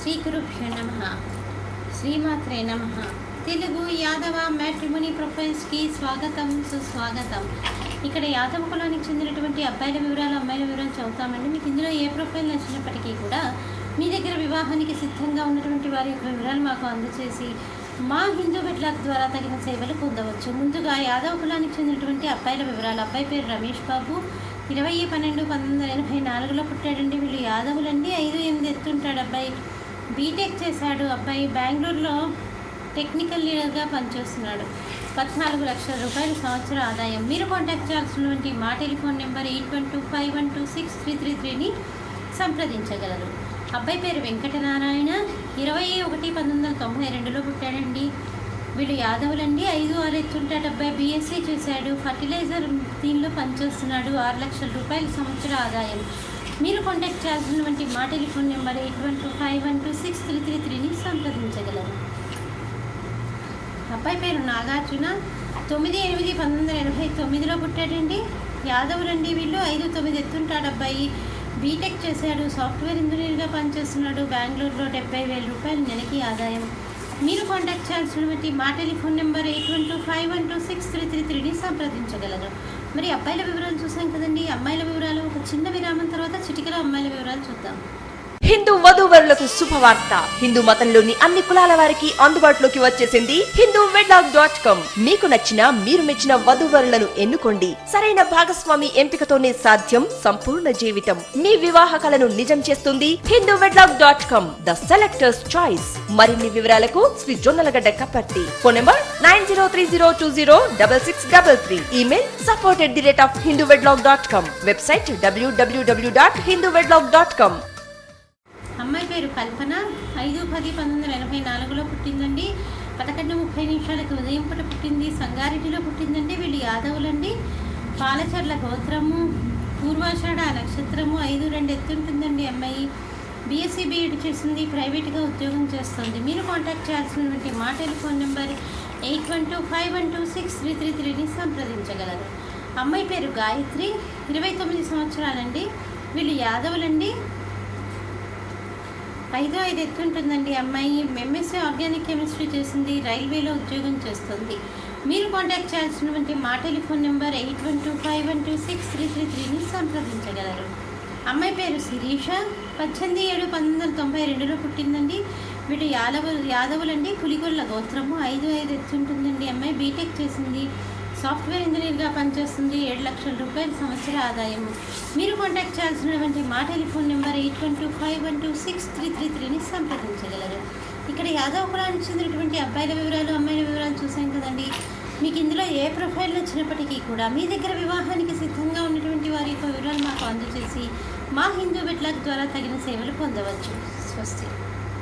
శ్రీగురుభ్యో నమః. శ్రీమాత్రే నమః. తెలుగు యాదవ మ్యాట్రిమోనీ ప్రొఫైల్స్కి స్వాగతం, సుస్వాగతం. ఇక్కడ యాదవ కులానికి చెందినటువంటి అబ్బాయిల వివరాలు, అమ్మాయిల వివరాలు చదువుతామండి. మీకు ఇందులో ఏ ప్రొఫైల్ నచ్చినప్పటికీ కూడా మీ దగ్గర వివాహానికి సిద్ధంగా ఉన్నటువంటి వారి యొక్క వివరాలు మాకు అందజేసి మా హిందూ వెడ్లాక్ ద్వారా తగిన సేవలు పొందవచ్చు. ముందుగా యాదవ కులానికి చెందినటువంటి అబ్బాయిల వివరాలు. అబ్బాయి పేరు రమేష్ బాబు, 20/12/1984లో పుట్టాడండి. వీళ్ళు యాదవులండి. 5'8" ఎత్తుంటాడు అబ్బాయి. బీటెక్ చేశాడు అబ్బాయి. బెంగళూరులో టెక్నికల్ లీడర్గా పనిచేస్తున్నాడు. 14 లక్షల రూపాయల సంవత్సర ఆదాయం. మీరు కాంటాక్ట్ చేయాల్సినటువంటి మా టెలిఫోన్ నెంబర్ 8125126333ని సంప్రదించగలరు. అబ్బాయి పేరు వెంకటనారాయణ, 21/1992లో పుట్టాడండి. వీళ్ళు యాదవులండి. 5'6" ఎత్తుంటాడు అబ్బాయి. బీఎస్సీ చేశాడు. ఫర్టిలైజర్ దీనిలో పనిచేస్తున్నాడు. 6 లక్షల రూపాయల సంవత్సర ఆదాయం. మీరు కాంటాక్ట్ చేయాల్సినటువంటి మా టెలిఫోన్ నెంబర్ 8125126333ని సంప్రదించగలరు. అబ్బాయి పేరు నాగార్జున, 9/8/1989లో పుట్టాడండి. యాదవులండి వీళ్ళు. 5'9" ఎత్తుంటాడు అబ్బాయి. బీటెక్ చేశాడు. సాఫ్ట్వేర్ ఇంజనీర్గా పనిచేస్తున్నాడు. బెంగళూరులో 70,000 రూపాయలు నెలకి ఆదాయం. మీరు కాంటాక్ట్ చేయాల్సినటువంటి మా టెలిఫోన్ నెంబర్ 8125126333ని సంప్రదించగలరు. మరి అబ్బాయిల వివరాలు చూసాం కదండి. అమ్మాయిల వివరాలు ఒక చిన్న విరామం తర్వాత చిటికలో అమ్మాయిల వివరాలు చూద్దాం. హిందూ వధూవరులకు శుభవార్త. హిందూ మతంలోని అన్ని కులాల వారికి అందుబాటులోకి వచ్చేసింది హిందూ వెడ్లాక్.com. మీకు నచ్చిన, మీరు మెచ్చిన వధూవరులను ఎన్నుకోండి. సరైన భాగస్వామి ఎంపికతోనే సాధ్యం సంపూర్ణ జీవితం. మీ వివాహ కలను నిజం చేస్తుంది హిందూ వెడ్లాక్.com, ద సెలెక్టర్స్ చాయిస్. మరిన్ని వివరాలకు Shri Jonnalagadda Kaparthi. Phone number 9030206633. Email support@hinduvedlog.com. Website www.hinduvedlog.com. అమ్మాయి పేరు కల్పన, 5/10/1984లో పుట్టిందండి. 11:30 ఉదయం పూట పుట్టింది. సంగారెడ్డిలో పుట్టిందండి. వీళ్ళు యాదవులండి. పాలచర్ల గోత్రము, పూర్వాషాఢ నక్షత్రము, 5'2" ఎత్తుంటుందండి అమ్మాయి. బీఎస్సీ బీఎడ్ చేసింది. ప్రైవేట్గా ఉద్యోగం చేస్తుంది. మీరు కాంటాక్ట్ చేయాల్సినటువంటి మా టెలిఫోన్ నెంబర్ 8125126333ని సంప్రదించగలరు. అమ్మాయి పేరు గాయత్రి, 29 సంవత్సరాలండి. వీళ్ళు యాదవులండి. 5'5" ఎత్తుంటుందండి అమ్మాయి. ఎంఎస్సీ ఆర్గానిక్ కెమిస్ట్రీ చేసింది. రైల్వేలో ఉద్యోగం చేస్తుంది. మీరు కాంటాక్ట్ చేయాల్సినటువంటి మా టెలిఫోన్ నెంబర్ 8125126333ని సంప్రదించగలరు. అమ్మాయి పేరు శిరీష, 18/7/1992లో పుట్టిందండి. వీళ్ళు యాదవులండి. పులిగొల్ల గోత్రము. 5'5" ఎత్తుంటుందండి అమ్మాయి. బీటెక్ చేసింది. సాఫ్ట్వేర్ ఇంజనీర్గా పనిచేస్తుంది. 7 లక్షల రూపాయల సంవత్సర ఆదాయము. మీరు కాంటాక్ట్ చేయాల్సినటువంటి మా టెలిఫోన్ నెంబర్ 8125126333ని సంప్రదించగలరు. ఇక్కడ యాదవ కులానికి చెందినటువంటి అబ్బాయిల వివరాలు, అమ్మాయిల వివరాలు చూసాం కదండి. మీకు ఇందులో ఏ ప్రొఫైల్ వచ్చినప్పటికీ కూడా మీ దగ్గర వివాహానికి సిద్ధంగా ఉన్నటువంటి వారి యొక్క వివరాలు మాకు అందజేసి మా హిందూ వెడ్లాక్ ద్వారా తగిన సేవలు పొందవచ్చు. స్వస్తి.